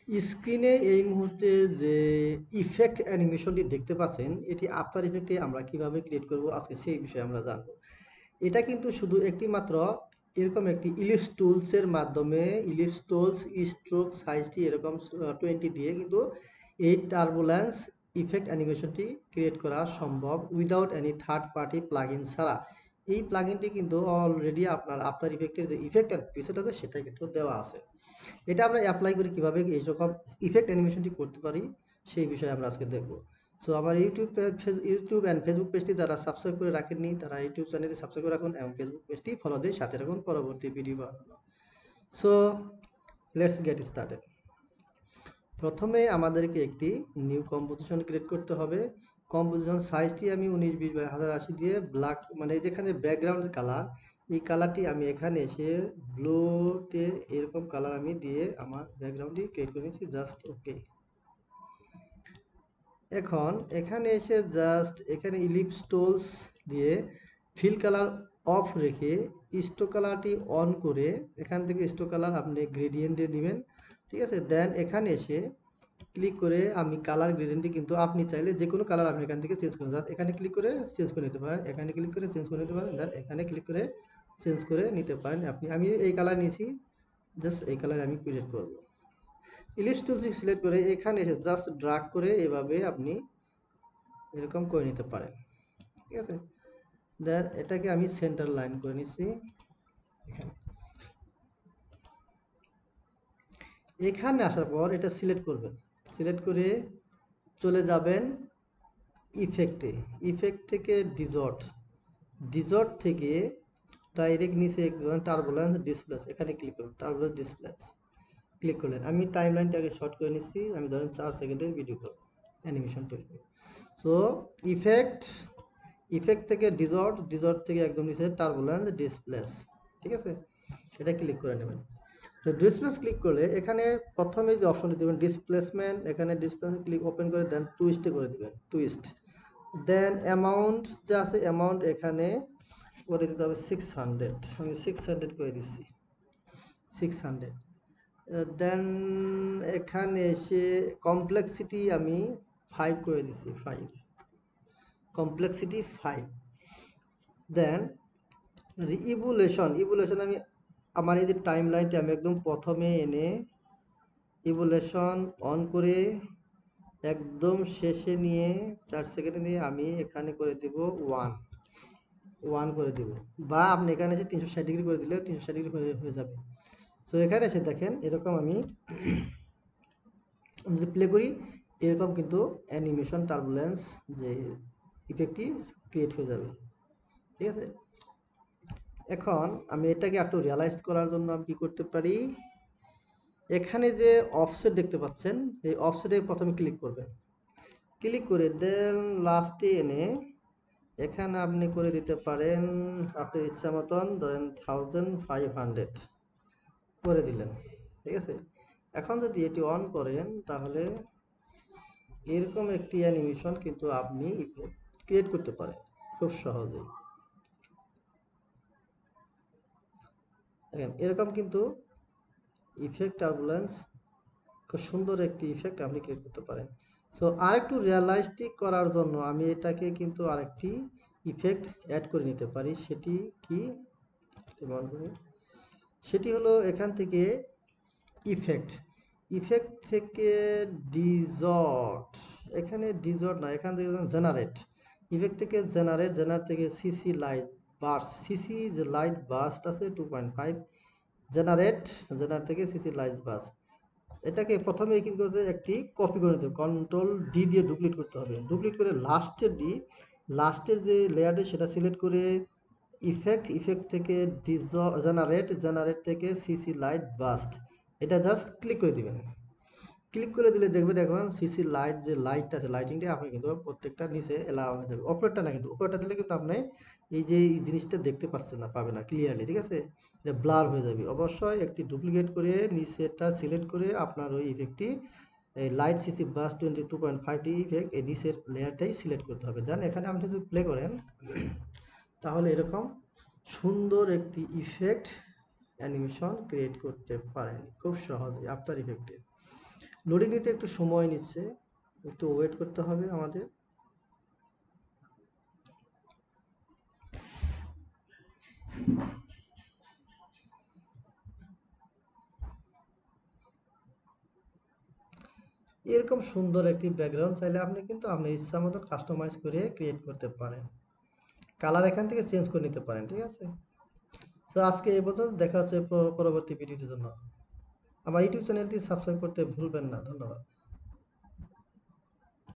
স্ক্রিনে এই মুহূর্তে যে ইফেক্ট অ্যানিমেশনটি দেখতে পাচ্ছেন, এটি আফটার ইফেক্টে আমরা কিভাবে ক্রিয়েট করব আজকে সেই বিষয়ে আমরা জানব। এটা কিন্তু শুধু একটি মাত্র এরকম একটি ইলিপস টুলসের মাধ্যমে ইলিপস টুলস স্ট্রোক সাইজটি এরকম 20 দিয়ে কিন্তু এই টার্বুলেন্স ইফেক্ট অ্যানিমেশনটি ক্রিয়েট করা সম্ভব without any third party plugin ছাড়া। এই প্লাগইনটি কিন্তু অলরেডি আপনার আফটার ইফেক্টের যে ইফেক্ট প্রিসেট আছে সেটা কিন্তু দেওয়া আছে। এটা আমরা অ্যাপ্লাই করে কিভাবে এই রকম ইফেক্ট অ্যানিমেশনটি করতে পারি সেই বিষয়ে আমরা আজকে দেখব। সো আমার ইউটিউব অ্যান্ড ফেসবুক পেজটি যারা সাবস্ক্রাইব করে রাখেননি তারা ইউটিউব চ্যানেলটি সাবস্ক্রাইব করে রাখুন এবং ফেসবুক পেজটি ফলো দিয়ে সাথে রাখুন পরবর্তী ভিডিও পাওয়ার জন্য। So let's get started. প্রথমে আমাদেরকে একটি নিউ কম্পোজিশন ক্রিয়েট করতে হবে। কম্পোজিশন সাইজটি আমি 1920 x 1080 দিয়ে ব্ল্যাক মানে যেখানে ব্যাকগ্রাউন্ড কালার এই কালারটি আমি এখানে এসে ব্লুতে এরকম কালার আমি দিয়ে আমার ব্যাকগ্রাউন্ডটি ক্রিয়েট করে নিচ্ছি। Just okay. এখন এখানে এসে জাস্ট এখানে ইলিপস টুলস দিয়ে ফিল কালার অফ রেখে স্টোক কালারটি অন করে এখান থেকে স্টোক কালার আপনি গ্রেডিয়েন্ট দিয়ে দিবেন। ঠিক আছে, দেন এখানে এসে ক্লিক করে আমি কালার গ্রেডিয়েন্টটি কিন্তু আপনি চাইলে যে কোনো কালার আপনি এখান থেকে চেঞ্জ করুন। জাস্ট এখানে ক্লিক করে চেঞ্জ করে নিতে পারেন, এখানে ক্লিক করে চেঞ্জ করে নিতে পারেন, দেন এখানে ক্লিক করে চেঞ্জ করে নিতে পারেন আপনি। আমি এই কালার নিয়েছি, জাস্ট এই কালার আমি ক্রিয়েট করব। ইলিপস টুলসটি সিলেক্ট করে এখানে এসে জাস্ট ড্রাগ করে এভাবে আপনি এরকম করে নিতে পারেন। ঠিক আছে, দেন এটাকে আমি সেন্টার লাইন করে নিচ্ছি এখানে। এখানে আসার পর এটা সিলেক্ট করবেন, সিলেক্ট করে চলে যাবেন ইফেক্টে। ইফেক্ট থেকে ডিজর্ট, ডিজর্ট থেকে ডাইরেক্ট নিচে টার্বুলেন্স ডিসপ্লেস এখানে ক্লিক করুন। টার্বুলেন্স ডিসপ্লেস ক্লিক করলেন। আমি টাইম লাইনটাকে শর্ট করে নিচ্ছি, আমি ধরেন 4 সেকেন্ডের ভিডিও করব, অ্যানিমেশন তৈরি করব। সো ইফেক্ট, ইফেক্ট থেকে ডিজর্ট, ডিজর্ট থেকে একদম নিচে টার্বুলেন্স ডিসপ্লেস। ঠিক আছে, এটা ক্লিক করে নেবেন। তো ডিসপ্লেস ক্লিক করলে এখানে প্রথমে যে অপশনটি দেবেন ডিসপ্লেসমেন্ট, এখানে ডিসপ্লেসমেন্ট ক্লিক ওপেন করে দেন টুইস্টে করে দিবেন, টুইস্ট। দেন অ্যামাউন্ট যে আছে অ্যামাউন্ট এখানে করে দিতে হবে 600, আমি 600 করে দিচ্ছি, 600। দেন এখানে এসে কমপ্লেক্সিটি আমি 5 করে দিচ্ছি, 5, কমপ্লেক্সিটি 5। দেন ইভুলেশন, ইভুলেশন আমি আমার এই যে টাইম লাইনটা আমি একদম প্রথমে এনে ইভুলেশন অন করে একদম শেষে নিয়ে 4 সেকেন্ডে নিয়ে আমি এখানে করে দিব 1 করে দিব, বা আপনি এখানে এসে 360 ডিগ্রি করে দিলে 360 ডিগ্রি হয়ে যাবে। সো এখানে এসে দেখেন এরকম আমি যদি প্লে করি এরকম কিন্তু অ্যানিমেশন টার্বুলেন্স যে ইফেক্টটি ক্রিয়েট হয়ে যাবে। ঠিক আছে, এখন আমি এটাকে একটু রিয়ালাইজ করার জন্য আমি কি করতে পারি, এখানে যে অফসেট দেখতে পাচ্ছেন এই অফসেটে প্রথমে ক্লিক করবেন, ক্লিক করে দেন লাস্টে এনে এখানে আপনি করে দিতে পারেন আপনার ইচ্ছা মতন, ধরেন 1500 করে দিলেন। ঠিক আছে, এখন যদি এটি অন করেন তাহলে এরকম একটি অ্যানিমেশন কিন্তু আপনি ক্রিয়েট করতে পারেন খুব সহজেই। দেখেন এরকম কিন্তু ইফেক্ট টার্বুলেন্স খুব সুন্দর একটি ইফেক্ট আপনি ক্রিয়েট করতে পারেন। সো আরেকটু রিয়ালাইস্টিক করার জন্য আমি এটাকে কিন্তু আরেকটি ইফেক্ট অ্যাড করে নিতে পারি। সেটি কি, সেটি হলো এখান থেকে ইফেক্ট, ইফেক্ট থেকে ডিজর্ট, এখানে ডিজর্ট না এখান থেকে জেনারেট, ইফেক্ট থেকে জেনারেট, জেনারেট থেকে সিসি লাইট বার্স্ট, সিসি যে লাইট বার্স্ট আছে 2.5, জেনারেট, জেনারেট থেকে সিসি লাইট বার্স্ট। এটাকে প্রথমে কি করতে একটি কপি করে নিতে হবে, কন্ট্রোল ডি দিয়ে ডুপ্লিকেট করতে হবে, ডুপ্লিকেট করে লাস্টের ডি, লাস্টের যে লেয়ারটি সেটা সিলেক্ট করে ইফেক্ট, ইফেক্ট থেকে জেনারেট, জেনারেট থেকে সিসি লাইট বাস্ট, এটা জাস্ট ক্লিক করে দিবেন। ক্লিক করে দিলে দেখবেন এখন সিসি লাইট যে লাইটটা আছে লাইটিংটা আপনি কিন্তু প্রত্যেকটা নিচে এলাও হয়ে যাবে। উপরেরটা না, কিন্তু উপরেরটা দিলে কিন্তু আপনি এই যে এই জিনিসটা দেখতে পাচ্ছেন না, পাবে না ক্লিয়ারলি। ঠিক আছে, এটা ব্লার হয়ে যাবে। অবশ্যই একটি ডুপ্লিকেট করে নিচেরটা সিলেক্ট করে আপনার ওই ইফেক্টটি এই লাইট সিসি বাস 22.5 ইফেক্ট এই নিচের লেয়ারটাই সিলেক্ট করতে হবে। দেন এখানে আপনি যদি প্লে করেন তাহলে এরকম সুন্দর একটি ইফেক্ট অ্যানিমেশন ক্রিয়েট করতে পারেন খুব সহজে আফটার ইফেক্টে। লোডিং নিতে একটু সময় নিচ্ছে, একটু ওয়েট করতে হবে আমাদের। এরকম সুন্দর একটি ব্যাকগ্রাউন্ড চাইলে আপনি কিন্তু আপনার ইচ্ছা মতো কাস্টমাইজ করে ক্রিয়েট করতে পারেন। কালার এখান থেকে চেঞ্জ করে নিতে পারেন, ঠিক আছে? তো আজকে এই পর্যন্ত, দেখা হচ্ছে পরবর্তী ভিডিওর জন্য। আমার ইউটিউব চ্যানেলটি সাবস্ক্রাইব করতে ভুলবেন না। ধন্যবাদ।